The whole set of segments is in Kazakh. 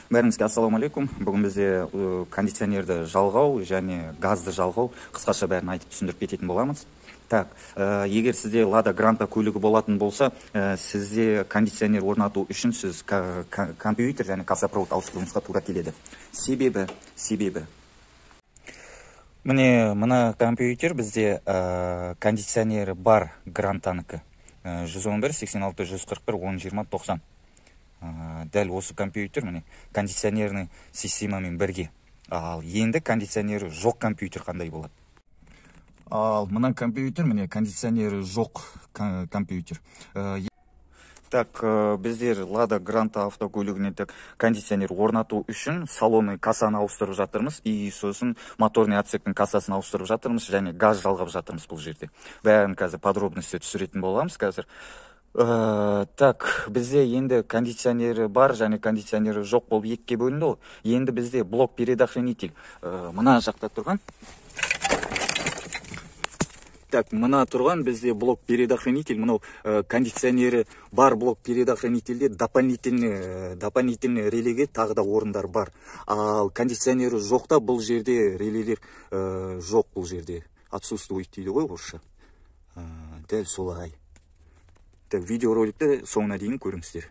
Бәріңізге ассалаумалейкум. Бүгін бізде кондиционерді жалғау және газды жалғау қысқаша бәрін айтып түсіндіріп кететін боламыз. Так, егер сізде Lada Granta көлігі болатын болса, сізде кондиционер орнату үшін сіз компьютер және кассапровод ауыстыруыңызға тура келеді. Себебі. Міне, мына компьютер бізде кондиционері бар Grantанікі. 111, 86, 141, 10, 20, 90. Дәл осы компьютер міне кондиционерный системамен бірге. Ал енді кондиционері жоқ компьютер қандай болады? Ал мына компьютер міне кондиционері жоқ компьютер. Так, біздер Lada Granta автокөлігіне кондиционер орнату үшін салонный кассаны ауыстырып жатырмыз, и сосын моторный отсектің кассасын ауыстырып жатырмыз, және газ жалғап жатырмыз бұл жерде. Бәрін қазір подробности түсіретін боламыз қазір. Так, бізде енді кондиционері бар және кондиционері жоқ болып екіге бөлінді. Енді бізде блок передохранитель мына жақта тұрған. Так, мына тұрған бізде блок передохранитель, мынау кондиционері бар блок передохранительде дополнительный релеге тағы да орындар бар. Ал кондиционері жоқта бұл жерде релелер жоқ, бұл жерде отсутствует дейді ғой орысша. Дәл солай. Так, видеороликті соңына дейін көріңіздер.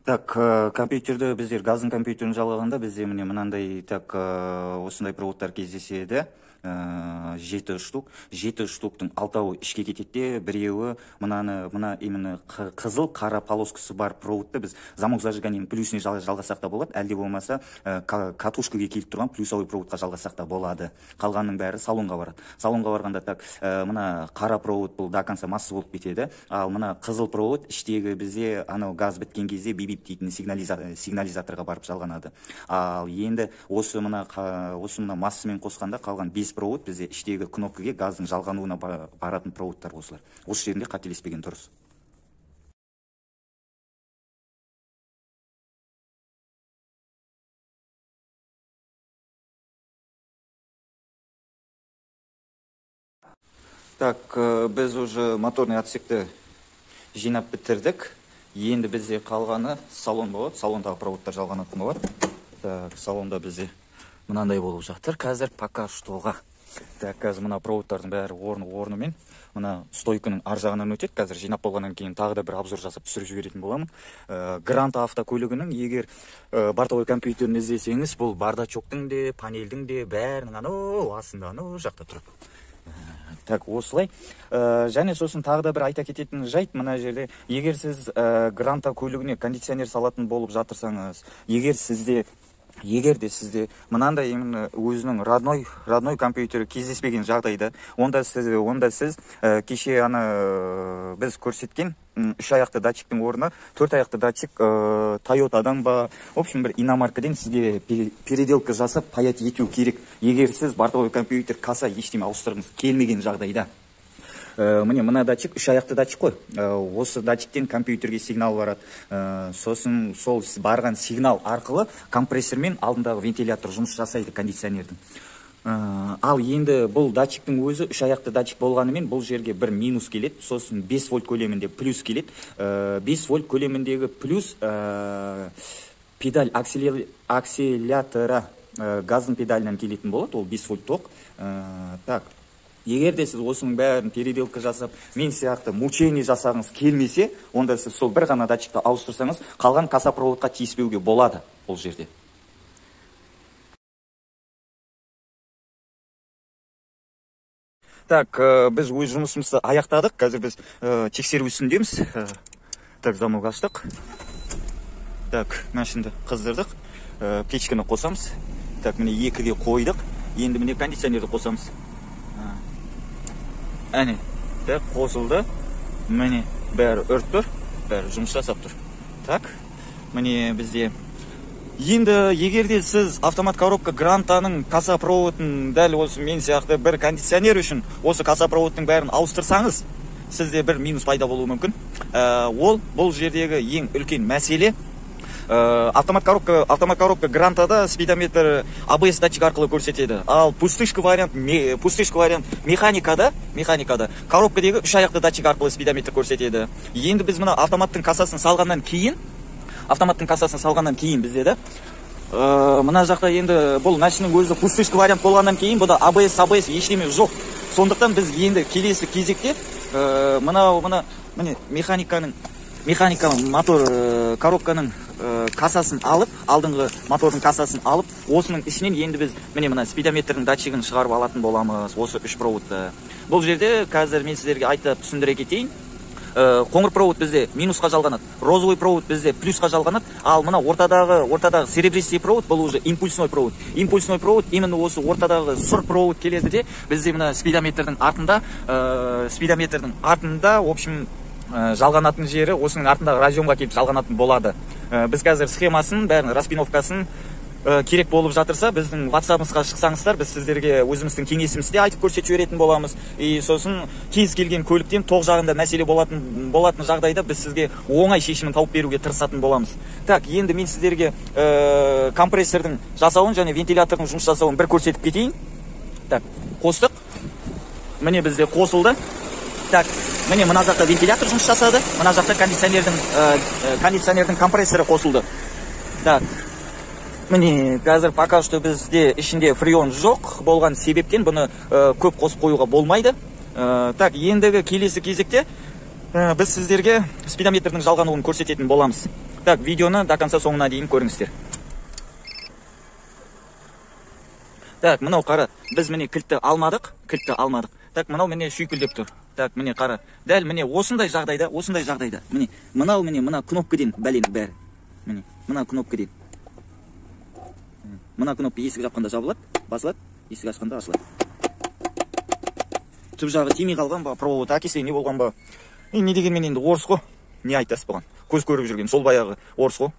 Так, компьютерді біздер газдың компьютерін жалғағанда бізде міне мынандай осындай проводтар кездеседі. 7 штук. 7 штуктың 6-ы ішке кетеді, біреуі мына именно қызыл қара полоскасы бар проводты біз замок зажигания плюсіне жалғасақ та болады, әлде болмаса катушкаға келіп тұрған плюсовой проводқа жалғасақ та болады. Қалғанның бәрі салонға барады. Салонға барғанда так, мына қара провод бұл до конца масса болып кетеді, ал мына қызыл провод іштегі бізде анау газ біткен кезде бибип дейтін сигнализаторға барып жалғанады. Ал енді осы мына массамен қосқанда қалған 5 провод бізде іштегі кнопкаға газдың жалғануына баратын проводтар осылар. Осы жерінде қателеспеген дұрыс. Так, біз уже моторный отсекті жинап бітірдік. Енді бізде қалғаны салон болады. Салондағы проводтар жалғанатын болады. Так, салонда бізде мынандай болып жатыр. Қазір пока штоға. Так, қазір мына проводтардың бәрі орнымен. Мына стойканың ар жағынан өтеді. Қазір жинап болғаннан кейін тағы да бір обзор жасап түсіріп жіберетін боламын. Granta автокөлігінің егер бортовой компьютерін іздесеңіз, бұл бардачоктың де, панельдің де бәрінің астында жақта тұрып. Так, осылай. Және сосын тағы да бір айта кететін жайт, мына жерде егер сіз Granta көлігіне кондиционер салатын болып жатырсаңыз, егер де сізде мынандай именно өзінің родной компьютері кездеспеген жағдайда, онда сіз кеше біз көрсеткен 3 аяқты датчиктің орнына 4 аяқты датчик Toyotадан ба, в общем, бір иномаркадан сізге переделка жасап паят ету керек. Егер сіз бортовой компьютер касса ештеме ауыстырғыңыз келмеген жағдайда. Міне, мына датчик 3 аяқты датчик қой. Осы датчиктен компьютерге сигнал барады. Сосын сол барған сигнал арқылы компрессормен алдындағы вентилятор жұмыс жасайды кондиционердің. Ал енді бұл датчиктің өзі 3 аяқты датчик болғанымен бұл жерге бір минус келеді, сосын 5 вольт көлемінде плюс келеді. 5 вольт көлеміндегі плюс педаль акселятора газдың педалінен келетін болады, ол 5 вольт тоқ. Так, егер де сіз осының бәрін переделка жасап, мен сияқты мучение жасағыңыз келмесе, онда сіз сол бір ғана датчикті ауыстырсаңыз, қалған кассапроводқа тиіспеуге болады бұл жерде. Так, біз өз жұмысымызды аяқтадық. Қазір біз тексеру үстіндеміз. Так, замок аштық. Так, машинды қыздырдық. Печканы қосамыз. Так, міне 2-ге қойдық. Енді міне кондиционерді қосамыз. Әне, так, қосылды. Міне бәрі өрт тұр, бәрі жұмыс жасап тұр. Так, міне бізде енді егерде сіз автомат коробка Grantаның кассапроводын дәл осы мен сияқты бір кондиционер үшін осы кассапроводтың бәрін ауыстырсаңыз, сізде бір минус пайда болуы мүмкін. Бұл жердегі ең үлкен мәселе. Автомат коробка Grantада спидометр ABS датчик арқылы көрсетеді. Ал пустышка вариант механикада коробкадегі 3 аяқты датчик арқылы спидометр көрсетеді. Енді біз мына автоматтың кассасын салғаннан кейін автоматтың кассасын салғаннан кейін бізде да мына жақта енді бұл машинаның өзі пустышка вариант болғаннан кейін бұда ABS ештеме жоқ. Сондықтан біз енді келесі кезекте міне механиканың мотор коробканың кассасын алып, алдыңғы мотордың кассасын алып, осының ішінен енді біз мына спидометрдің датчигін шығарып алатын боламыз, осы 3 проводты. Бұл жерде қазір мен сіздерге айтып түсіндіре кетейін. Қоңыр провод бізде минусқа жалғанады, розовый провод бізде плюсқа жалғанады, ал мына ортадағы серебристый провод бұл уже импульсной провод. Импульсной провод именно осы ортадағы сұр провод келеді де, бізде мына спидометрдің артында, в общем, жалғанатын жері осының артындағы разъемға келіп жалғанатын болады. Біз қазір схемасын, бәрін распиновкасын керек болып жатырса, біздің WhatsApp-ымызға шықсаңыздар, біз сіздерге өзіміздің кеңесімізде айтып көрсетіп жіберетін боламыз. Сосын кез келген көліктен тоқ жағында мәселе болатын жағдайда біз сізге оңай шешімін тауып беруге тырысатын боламыз. Так, енді мен сіздерге компрессордың жасауын және вентилятордың жұмыс жасауын бір көрсетіп кетейін. Так, қостық. Міне бізде қосылды. Так, міне мына жақта вентилятор жұмыс жасады, мына жақта кондиционердің компрессоры қосылды. Так, міне қазір пока что бізде ішінде фреон жоқ болған себептен бұны көп қосып қоюға болмайды. Так, ендігі келесі кезекте біз сіздерге спидометрдің жалғануын көрсететін боламыз. Так, видеоны до конца соңына дейін көріңіздер. Так, мынау қара, біз міне кілтті алмадық. Так, мынау міне шүйкілдеп тұр. Так, міне қара. Дәл міне осындай жағдайда, міне мына кнопкаден бәленің бәрі. Міне, мына кнопкаден. Мына кнопка есік жапқанда жабылады, басылады, есік ашқанда ашылады. Түп жағы тимей қалған ба, провод әкесе не болған ба? Не дегенмен енді орыс қой. Не айтасыз бұған? Көз көріп жүрген сол баяғы орыс қой.